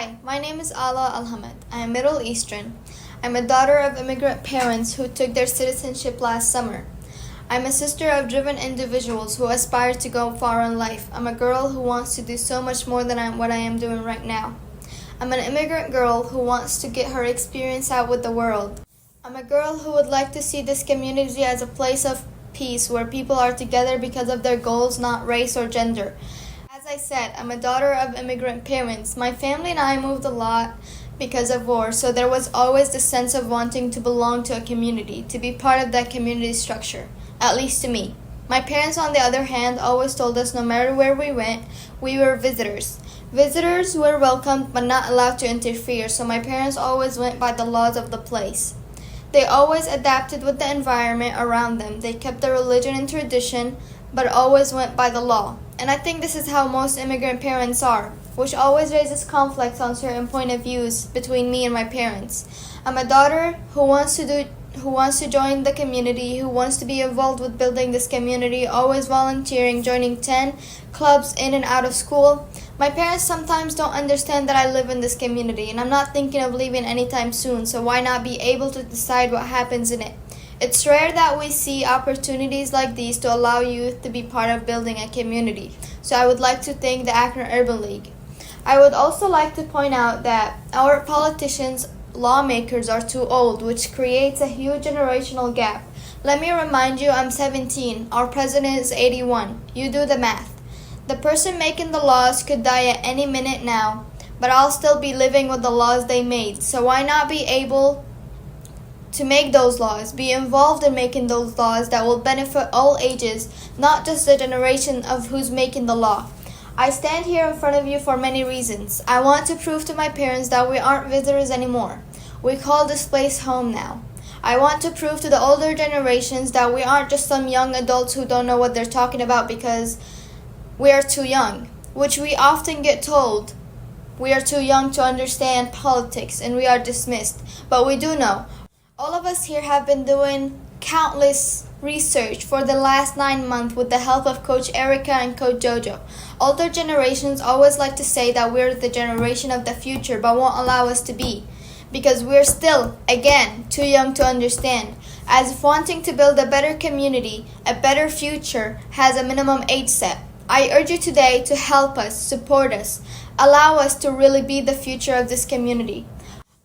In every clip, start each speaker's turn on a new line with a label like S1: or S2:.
S1: Hi, my name is Ala Alhamed. I am Middle Eastern. I'm a daughter of immigrant parents who took their citizenship last summer. I'm a sister of driven individuals who aspire to go far in life. I'm a girl who wants to do so much more than what I am doing right now. I'm an immigrant girl who wants to get her experience out with the world. I'm a girl who would like to see this community as a place of peace where people are together because of their goals, not race or gender. As I said, I'm a daughter of immigrant parents. My family and I moved a lot because of war, so there was always the sense of wanting to belong to a community, to be part of that community structure, at least to me. My parents, on the other hand, always told us no matter where we went, we were visitors. Visitors were welcomed but not allowed to interfere, so my parents always went by the laws of the place. They always adapted with the environment around them. They kept their religion and tradition, but always went by the law. And I think this is how most immigrant parents are, which always raises conflicts on certain point of views between me and my parents. I'm a daughter who wants to join the community, who wants to be involved with building this community, always volunteering, joining 10 clubs in and out of school. My parents sometimes don't understand that I live in this community, and I'm not thinking of leaving anytime soon, so why not be able to decide what happens in it? It's rare that we see opportunities like these to allow youth to be part of building a community, so I would like to thank the Akron Urban League. I would also like to point out that our politicians, lawmakers are too old, which creates a huge generational gap. Let me remind you, I'm 17, our president is 81. You do the math. The person making the laws could die at any minute now, but I'll still be living with the laws they made, so why not be able to make those laws, be involved in making those laws that will benefit all ages, not just the generation of who's making the law. I stand here in front of you for many reasons. I want to prove to my parents that we aren't visitors anymore. We call this place home now. I want to prove to the older generations that we aren't just some young adults who don't know what they're talking about because we are too young, which we often get told. We are too young to understand politics and we are dismissed, but we do know. All of us here have been doing countless research for the last 9 months with the help of Coach Erica and Coach Jojo. Older generations always like to say that we're the generation of the future but won't allow us to be, because we're still, again, too young to understand, as if wanting to build a better community, a better future, has a minimum age set. I urge you today to help us, support us, allow us to really be the future of this community.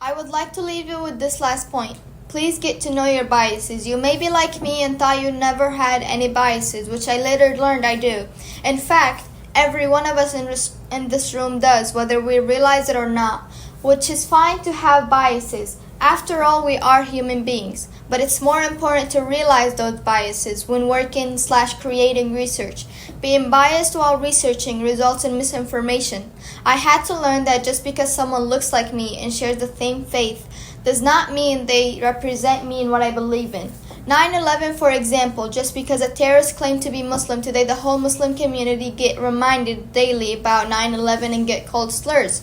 S1: I would like to leave you with this last point. Please get to know your biases. You may be like me and thought you never had any biases, which I later learned I do. In fact, every one of us in this room does, whether we realize it or not, which is fine to have biases. After all, we are human beings. But it's more important to realize those biases when working/creating research. Being biased while researching results in misinformation. I had to learn that just because someone looks like me and shares the same faith does not mean they represent me in what I believe in. 9/11, for example, just because a terrorist claimed to be Muslim, today the whole Muslim community get reminded daily about 9/11 and get called slurs.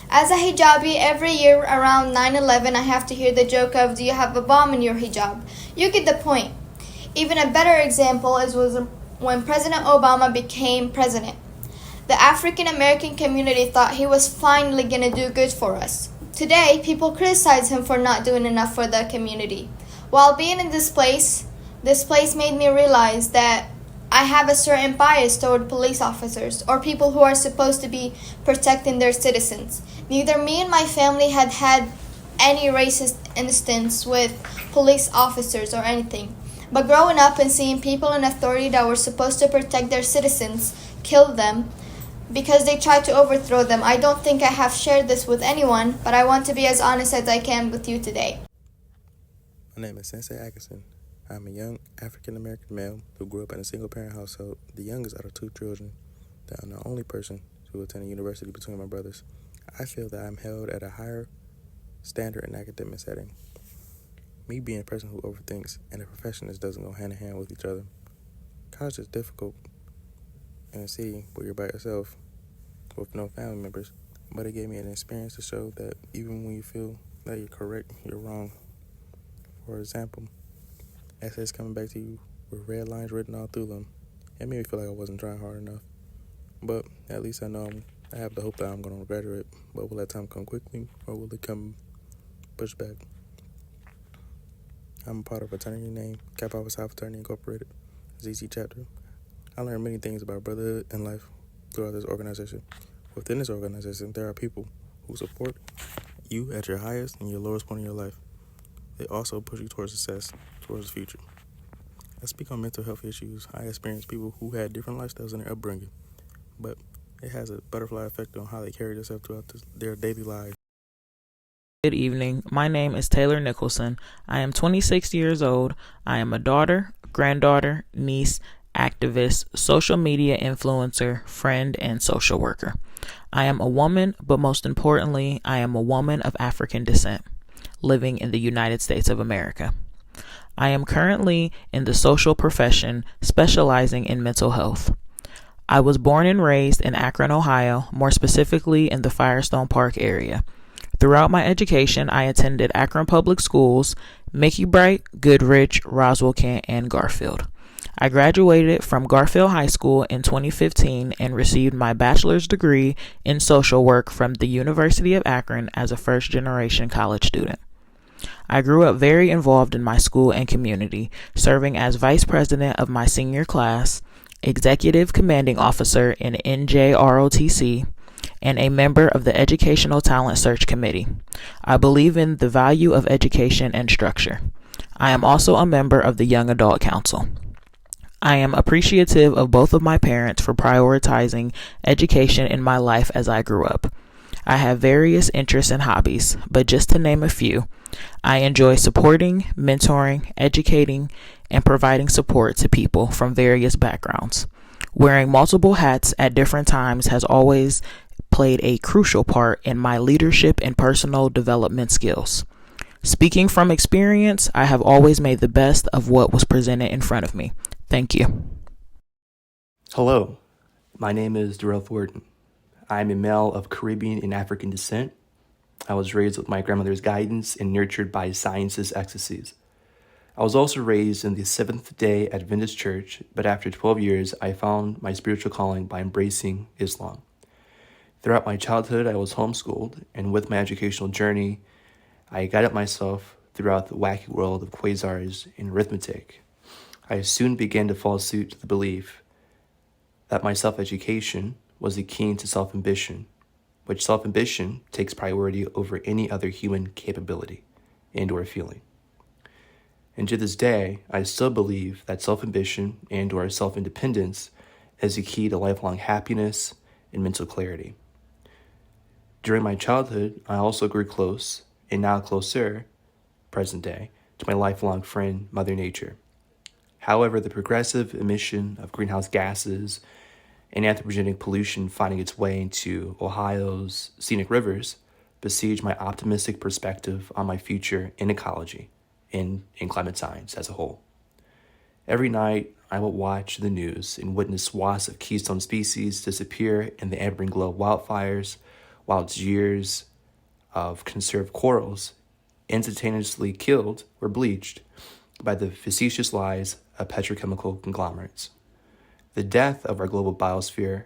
S1: As a hijabi, every year around 9/11, I have to hear the joke of, do you have a bomb in your hijab? You get the point. Even a better example was when President Obama became president. The African American community thought he was finally going to do good for us. Today, people criticize him for not doing enough for the community. While being in this place made me realize that I have a certain bias toward police officers or people who are supposed to be protecting their citizens. Neither me and my family had any racist instance with police officers or anything. But growing up and seeing people in authority that were supposed to protect their citizens kill them because they tried to overthrow them, I don't think I have shared this with anyone, but I want to be as honest as I can with you today.
S2: My name is Sensei Atkinson. I'm a young African-American male who grew up in a single-parent household, the youngest out of 2 children, that I'm the only person to attend a university between my brothers. I feel that I'm held at a higher standard in academic setting. Me being a person who overthinks and a perfectionist doesn't go hand in hand with each other. College is difficult in a city where you're by yourself with no family members, but it gave me an experience to show that even when you feel that you're correct, you're wrong. For example, essays coming back to you with red lines written all through them. It made me feel like I wasn't trying hard enough. But at least I know I have the hope that I'm going to graduate, but will that time come quickly or will it come pushed back? I'm a part of a fraternity named Kappa Alpha Psi Fraternity Incorporated, ZC chapter. I learned many things about brotherhood and life throughout this organization. Within this organization, there are people who support you at your highest and your lowest point in your life. They also push you towards success, towards the future. I speak on mental health issues. I experienced people who had different lifestyles in their upbringing, but it has a butterfly effect on how they carry themselves throughout their daily lives.
S3: Good evening. My name is Taylor Nicholson. I am 26 years old. I am a daughter, granddaughter, niece, activist, social media influencer, friend, and social worker. I am a woman, but most importantly, I am a woman of African descent, living in the United States of America. I am currently in the social profession, specializing in mental health. I was born and raised in Akron, Ohio, more specifically in the Firestone Park area. Throughout my education, I attended Akron Public Schools, Mickey Bright, Goodrich, Roswell Kent, and Garfield. I graduated from Garfield High School in 2015 and received my bachelor's degree in social work from the University of Akron as a first-generation college student. I grew up very involved in my school and community, serving as vice president of my senior class, executive commanding officer in NJROTC, and a member of the Educational Talent Search Committee. I believe in the value of education and structure. I am also a member of the Young Adult Council. I am appreciative of both of my parents for prioritizing education in my life as I grew up. I have various interests and hobbies, but just to name a few, I enjoy supporting, mentoring, educating, and providing support to people from various backgrounds. Wearing multiple hats at different times has always played a crucial part in my leadership and personal development skills. Speaking from experience, I have always made the best of what was presented in front of me. Thank you.
S4: Hello, my name is Darrell Thornton. I am a male of Caribbean and African descent. I was raised with my grandmother's guidance and nurtured by science's ecstasies. I was also raised in the Seventh-day Adventist Church, but after 12 years, I found my spiritual calling by embracing Islam. Throughout my childhood, I was homeschooled, and with my educational journey, I guided myself throughout the wacky world of quasars and arithmetic. I soon began to fall suit to the belief that my self-education was the key to self-ambition, which self-ambition takes priority over any other human capability and or feeling. And to this day, I still believe that self-ambition and or self-independence is the key to lifelong happiness and mental clarity. During my childhood, I also grew close, and now closer, present day, to my lifelong friend, Mother Nature. However, the progressive emission of greenhouse gases and anthropogenic pollution finding its way into Ohio's scenic rivers besiege my optimistic perspective on my future in ecology and in climate science as a whole. Every night, I would watch the news and witness swaths of keystone species disappear in the Amber and Glow wildfires, while years of conserved corals instantaneously killed or bleached by the facetious lies of petrochemical conglomerates. The death of our global biosphere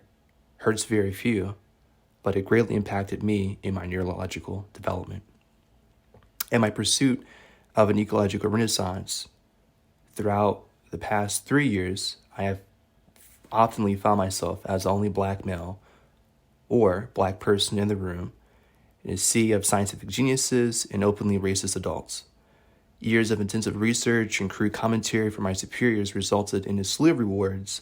S4: hurts very few, but it greatly impacted me in my neurological development. In my pursuit of an ecological renaissance, throughout the past 3 years, I have often found myself as the only Black male or Black person in the room in a sea of scientific geniuses and openly racist adults. Years of intensive research and crude commentary from my superiors resulted in a slew of rewards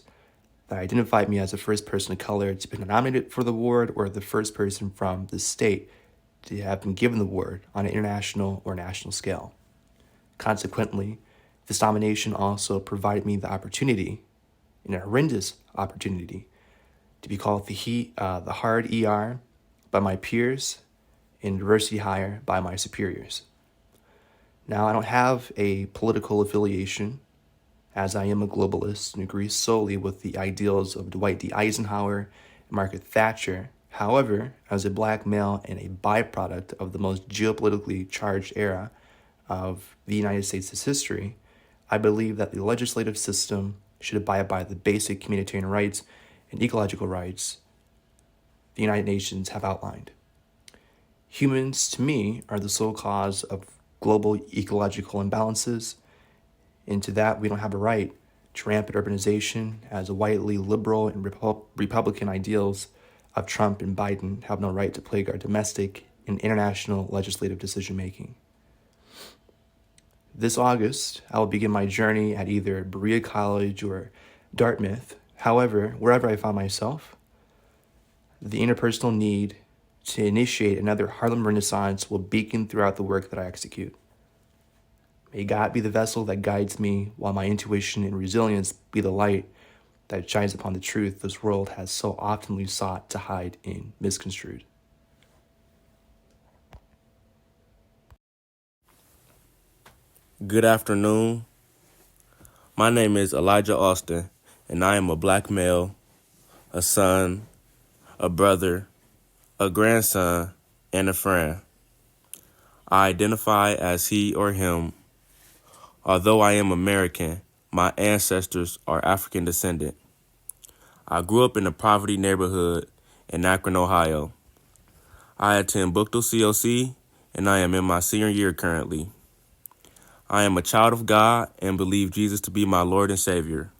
S4: that identified me as the first person of color to be nominated for the award or the first person from the state to have been given the award on an international or national scale. Consequently, this nomination also provided me the opportunity, an horrendous opportunity, to be called the hard ER by my peers and diversity hire by my superiors. Now, I don't have a political affiliation, as I am a globalist and agree solely with the ideals of Dwight D. Eisenhower and Margaret Thatcher. However, as a Black male and a byproduct of the most geopolitically charged era of the United States' history, I believe that the legislative system should abide by the basic humanitarian rights and ecological rights, the United Nations have outlined. Humans, to me, are the sole cause of global ecological imbalances, and to that we don't have a right to rampant urbanization, as the widely liberal and Republican ideals of Trump and Biden have no right to plague our domestic and international legislative decision-making. This August, I will begin my journey at either Berea College or Dartmouth. However, wherever I find myself, the interpersonal need to initiate another Harlem Renaissance will beacon throughout the work that I execute. May God be the vessel that guides me, while my intuition and resilience be the light that shines upon the truth this world has so oftenly sought to hide and misconstrued.
S2: Good afternoon. My name is Elijah Austin, and I am a black male, a son, a brother, a grandson, and a friend. I identify as he or him. Although I am American, my ancestors are African descendant. I grew up in a poverty neighborhood in Akron, Ohio. I attend Bookdale COC, and I am in my senior year currently. I am a child of God and believe Jesus to be my Lord and Savior.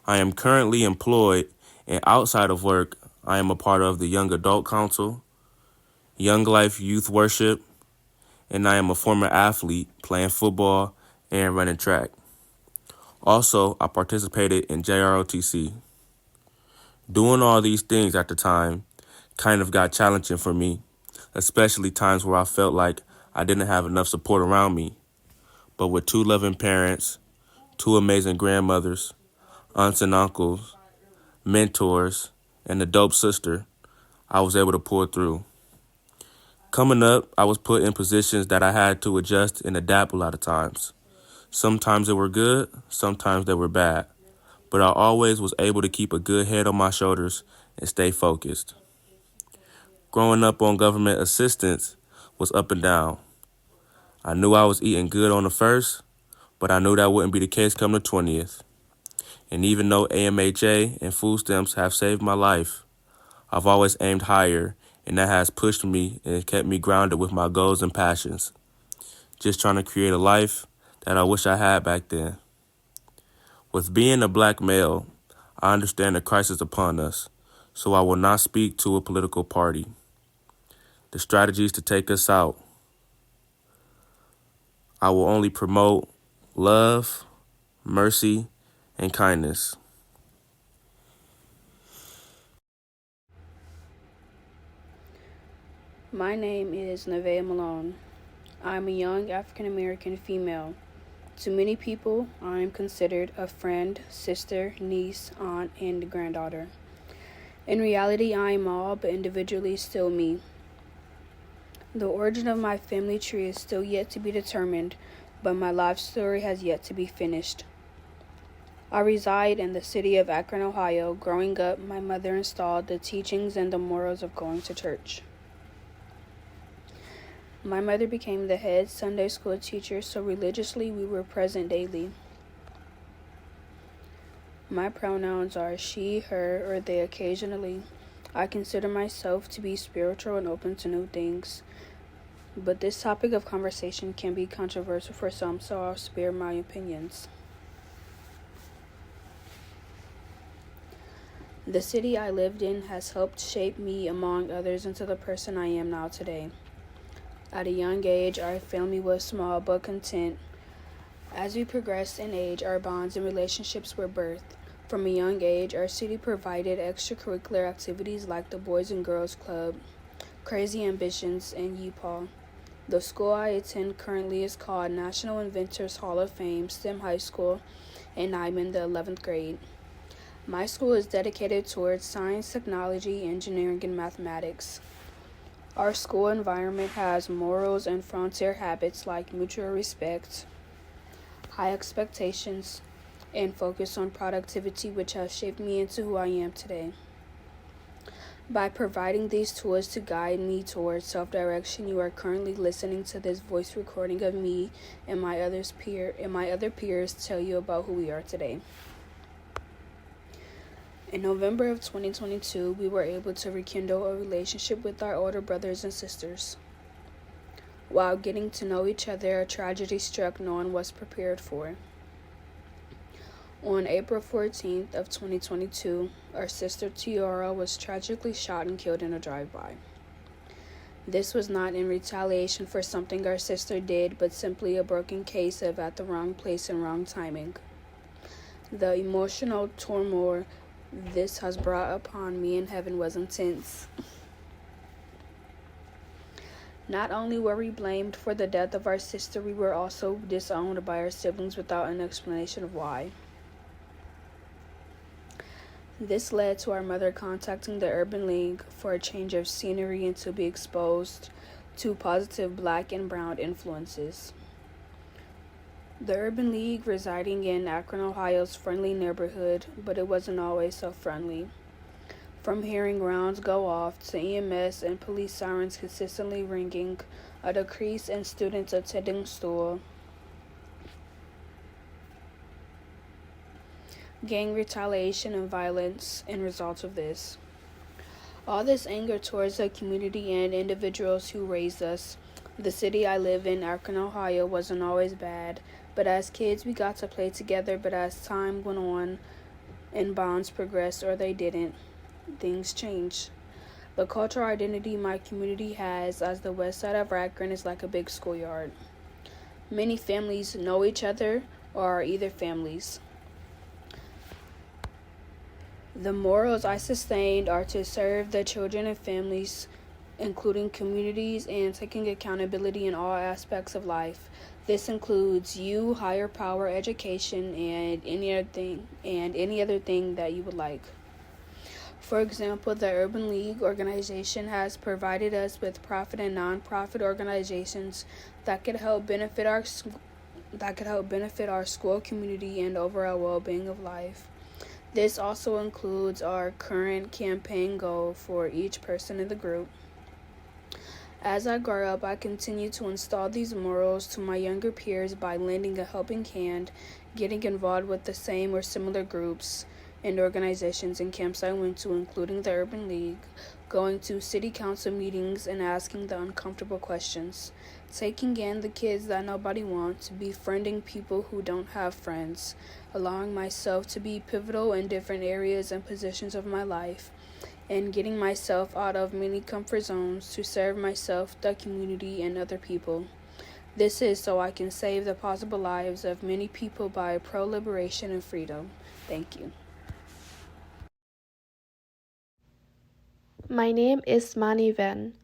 S2: I am currently employed, and outside of work, I am a part of the Young Adult Council, Young Life Youth Worship, and I am a former athlete playing football and running track. Also, I participated in JROTC. Doing all these things at the time kind of got challenging for me, especially times where I felt like I didn't have enough support around me. But with 2 loving parents, 2 amazing grandmothers, aunts and uncles, mentors, and a dope sister, I was able to pull through. Coming up, I was put in positions that I had to adjust and adapt a lot of times. Sometimes they were good, sometimes they were bad, but I always was able to keep a good head on my shoulders and stay focused. Growing up on government assistance was up and down. I knew I was eating good on the first, but I knew that wouldn't be the case come the 20th. And even though AMHA and food stamps have saved my life, I've always aimed higher, and that has pushed me and kept me grounded with my goals and passions. Just trying to create a life that I wish I had back then. With being a black male, I understand the crisis upon us, so I will not speak to a political party. The strategies to take us out. I will only promote love, mercy, and kindness.
S5: My name is Nevaeh Malone. I'm a young African-American female. To many people, I am considered a friend, sister, niece, aunt, and granddaughter. In reality, I am all, but individually still me. The origin of my family tree is still yet to be determined, but my life story has yet to be finished. I reside in the city of Akron, Ohio. Growing up, my mother installed the teachings and the morals of going to church. My mother became the head Sunday school teacher, so religiously we were present daily. My pronouns are she, her, or they occasionally. I consider myself to be spiritual and open to new things. But this topic of conversation can be controversial for some, so I'll spare my opinions. The city I lived in has helped shape me, among others, into the person I am now today. At a young age, our family was small but content. As we progressed in age, our bonds and relationships were birthed. From a young age, our city provided extracurricular activities like the Boys and Girls Club, Crazy Ambitions, and UPAW. The school I attend currently is called National Inventors Hall of Fame STEM High School, and I'm in the 11th grade. My school is dedicated towards science, technology, engineering, and mathematics. Our school environment has morals and frontier habits like mutual respect, high expectations, and focus on productivity, which has shaped me into who I am today. By providing these tools to guide me towards self-direction, you are currently listening to this voice recording of me and my other peers tell you about who we are today. In November of 2022, we were able to rekindle a relationship with our older brothers and sisters. While getting to know each other, a tragedy struck no one was prepared for. On April 14th of 2022, our sister Tiara was tragically shot and killed in a drive-by. This was not in retaliation for something our sister did, but simply a broken case of at the wrong place and wrong timing. The emotional turmoil this has brought upon me in heaven was intense. Not only were we blamed for the death of our sister, we were also disowned by our siblings without an explanation of why. This led to our mother contacting the Urban League for a change of scenery and to be exposed to positive Black and brown influences. The Urban League residing in Akron, Ohio's friendly neighborhood, but it wasn't always so friendly. From hearing rounds go off to EMS and police sirens consistently ringing, a decrease in students attending school, gang retaliation and violence in result of this. All this anger towards the community and individuals who raised us. The city I live in, Akron, Ohio, wasn't always bad, but as kids we got to play together, but as time went on and bonds progressed, or they didn't, things changed. The cultural identity my community has as the west side of Akron is like a big schoolyard. Many families know each other or are either families. The morals I sustained are to serve the children and families, including communities, and taking accountability in all aspects of life. This includes you, higher power, education, and any other thing that you would like. For example, the Urban League organization has provided us with profit and nonprofit organizations that could help benefit our school community and overall well-being of life. This also includes our current campaign goal for each person in the group. As I grow up, I continue to install these morals to my younger peers by lending a helping hand, getting involved with the same or similar groups and organizations and camps I went to, including the Urban League, going to city council meetings and asking the uncomfortable questions, taking in the kids that nobody wants, befriending people who don't have friends, allowing myself to be pivotal in different areas and positions of my life, and getting myself out of many comfort zones to serve myself, the community, and other people. This is so I can save the possible lives of many people by pro-liberation and freedom. Thank you.
S6: My name is Mani Van.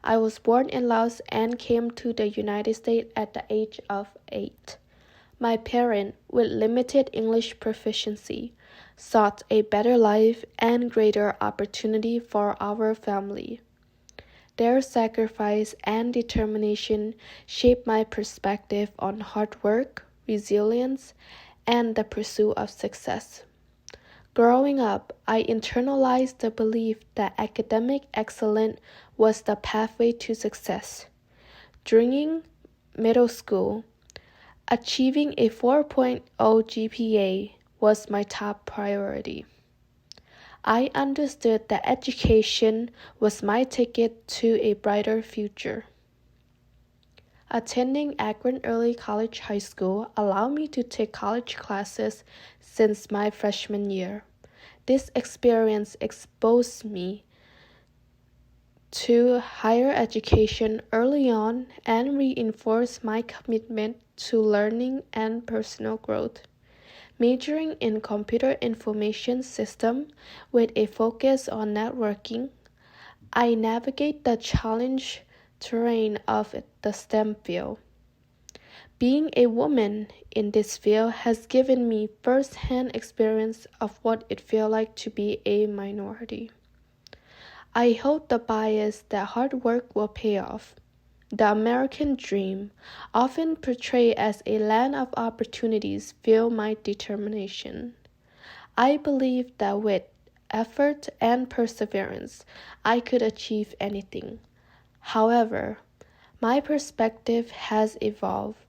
S6: I was born in Laos and came to the United States at the age of 8. My parents, with limited English proficiency, sought a better life and greater opportunity for our family. Their sacrifice and determination shaped my perspective on hard work, resilience, and the pursuit of success. Growing up, I internalized the belief that academic excellence was the pathway to success. During middle school, achieving a 4.0 GPA was my top priority. I understood that education was my ticket to a brighter future. Attending Akron Early College High School allowed me to take college classes since my freshman year. This experience exposed me to higher education early on and reinforced my commitment to learning and personal growth. Majoring in computer information system with a focus on networking, I navigate the challenge terrain of the STEM field. Being a woman in this field has given me first-hand experience of what it feels like to be a minority. I hold the bias that hard work will pay off. The American dream, often portrayed as a land of opportunities, fuel my determination. I believe that with effort and perseverance, I could achieve anything. However, my perspective has evolved.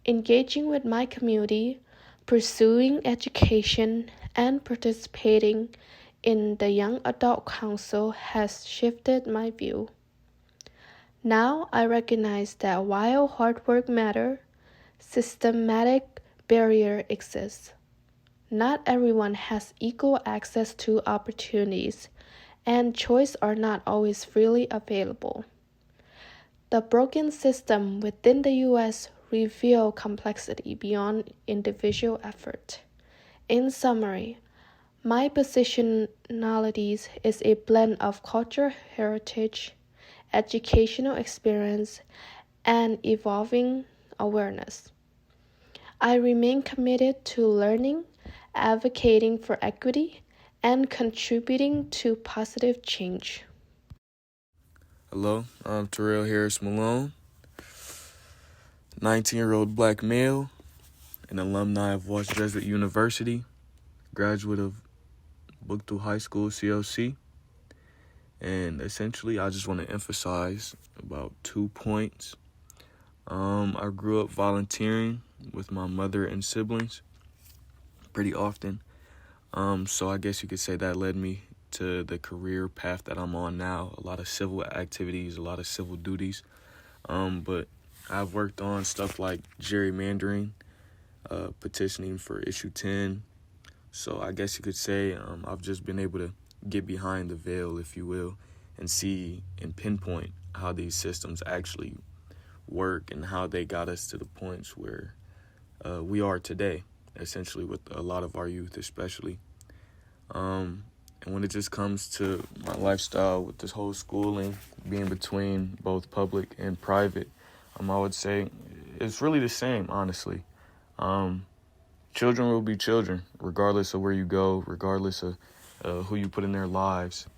S6: Engaging with my community, pursuing education, and participating in the Young Adult Council has shifted my view. Now I recognize that while hard work matters, systematic barrier exists. Not everyone has equal access to opportunities, and choice are not always freely available. The broken system within the U.S. reveal complexity beyond individual effort. In summary, my positionalities is a blend of cultural heritage, educational experience, and evolving awareness. I remain committed to learning, advocating for equity, and contributing to positive change.
S7: Hello, I'm Terrell Harris Malone, 19-year-old black male, an alumni of Washington Jesuit University, graduate of Bookthrough High School, CLC. And essentially, I just want to emphasize about 2 points. I grew up volunteering with my mother and siblings pretty often. So I guess you could say that led me to the career path that I'm on now. A lot of civil activities, a lot of civil duties. But I've worked on stuff like gerrymandering, petitioning for issue 10. So I guess you could say I've just been able to get behind the veil, if you will, and see and pinpoint how these systems actually work and how they got us to the points where we are today, essentially with a lot of our youth especially. And when it just comes to my lifestyle with this whole schooling, being between both public and private, I would say it's really the same, honestly. Children will be children, regardless of where you go, regardless of who you put in their lives.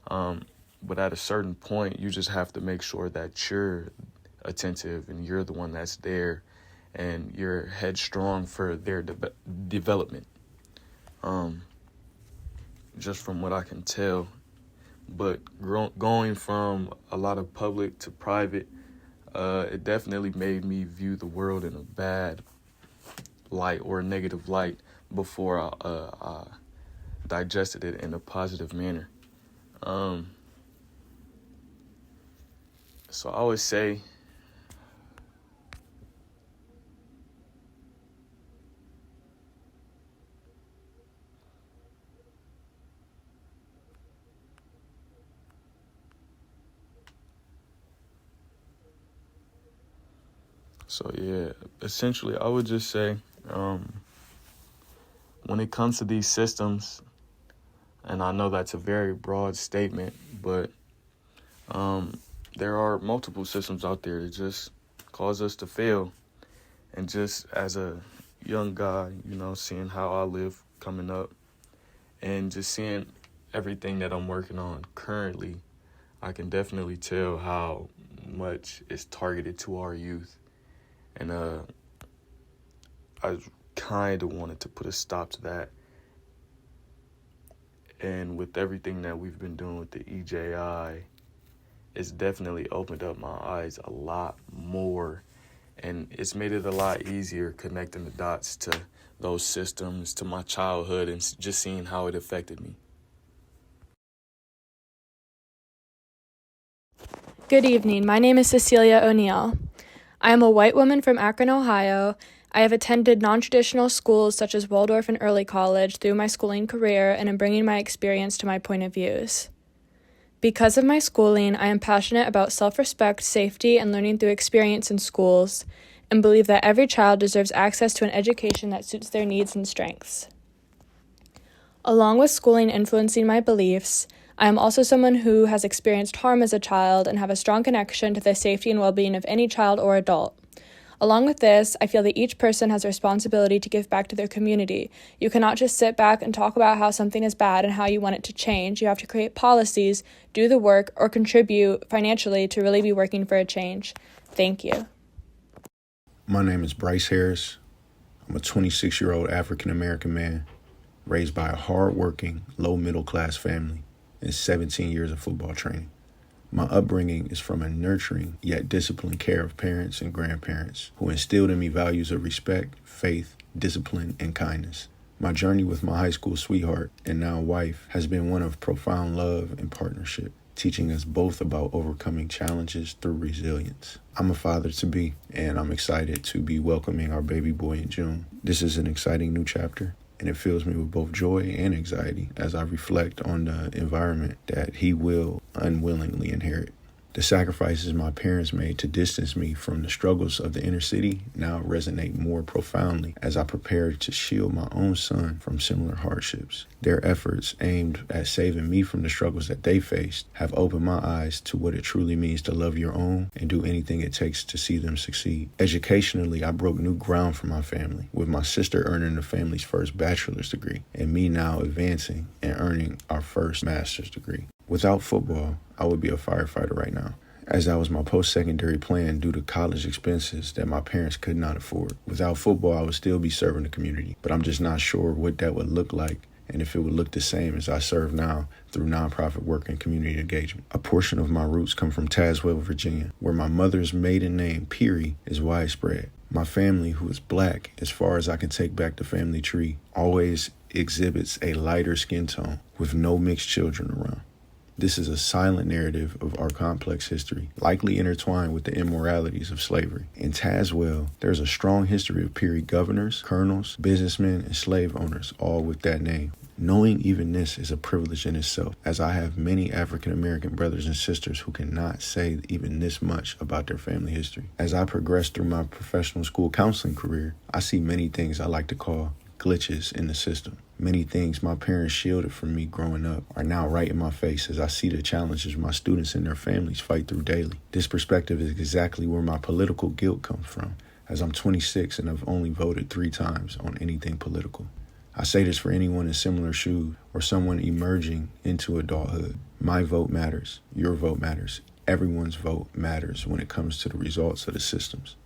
S7: But at a certain point, you just have to make sure that you're attentive and you're the one that's there and you're headstrong for their development. Just from what I can tell. But going from a lot of public to private, it definitely made me view the world in a bad light or a negative light before I digested it in a positive manner. So I would say essentially I would just say when it comes to these systems, and I know that's a very broad statement, but there are multiple systems out there that just cause us to fail. And just as a young guy, seeing how I live coming up and just seeing everything that I'm working on currently, I can definitely tell how much is targeted to our youth. And I kind of wanted to put a stop to that. And with everything that we've been doing with the EJI, it's definitely opened up my eyes a lot more. And it's made it a lot easier connecting the dots to those systems, to my childhood, and just seeing how it affected me.
S8: Good evening. My name is Cecilia O'Neill. I am a white woman from Akron, Ohio. I have attended non-traditional schools such as Waldorf and early college through my schooling career, and am bringing my experience to my point of views. Because of my schooling, I am passionate about self-respect, safety, and learning through experience in schools, and believe that every child deserves access to an education that suits their needs and strengths. Along with schooling influencing my beliefs, I am also someone who has experienced harm as a child and have a strong connection to the safety and well-being of any child or adult. Along with this, I feel that each person has a responsibility to give back to their community. You cannot just sit back and talk about how something is bad and how you want it to change. You have to create policies, do the work, or contribute financially to really be working for a change. Thank you.
S9: My name is Bryce Harris. I'm a 26-year-old African-American man raised by a hard-working, low-middle-class family and 17 years of football training. My upbringing is from a nurturing yet disciplined care of parents and grandparents who instilled in me values of respect, faith, discipline, and kindness. My journey with my high school sweetheart and now wife has been one of profound love and partnership, teaching us both about overcoming challenges through resilience. I'm a father-to-be, and I'm excited to be welcoming our baby boy in June. This is an exciting new chapter, and it fills me with both joy and anxiety as I reflect on the environment that he will unwillingly inherit. The sacrifices my parents made to distance me from the struggles of the inner city now resonate more profoundly as I prepare to shield my own son from similar hardships. Their efforts aimed at saving me from the struggles that they faced have opened my eyes to what it truly means to love your own and do anything it takes to see them succeed. Educationally, I broke new ground for my family, with my sister earning the family's first bachelor's degree and me now advancing and earning our first master's degree. Without football, I would be a firefighter right now, as that was my post-secondary plan due to college expenses that my parents could not afford. Without football, I would still be serving the community, but I'm just not sure what that would look like and if it would look the same as I serve now through nonprofit work and community engagement. A portion of my roots come from Tazewell, Virginia, where my mother's maiden name, Peary, is widespread. My family, who is black, as far as I can take back the family tree, always exhibits a lighter skin tone with no mixed children around. This is a silent narrative of our complex history, likely intertwined with the immoralities of slavery. In Tazewell, there's a strong history of Peary governors, colonels, businessmen, and slave owners, all with that name. Knowing even this is a privilege in itself, as I have many African American brothers and sisters who cannot say even this much about their family history. As I progress through my professional school counseling career, I see many things I like to call glitches in the system. Many things my parents shielded from me growing up are now right in my face as I see the challenges my students and their families fight through daily. This perspective is exactly where my political guilt comes from, as I'm 26 and have only voted 3 times on anything political. I say this for anyone in similar shoes or someone emerging into adulthood. My vote matters. Your vote matters. Everyone's vote matters when it comes to the results of the systems.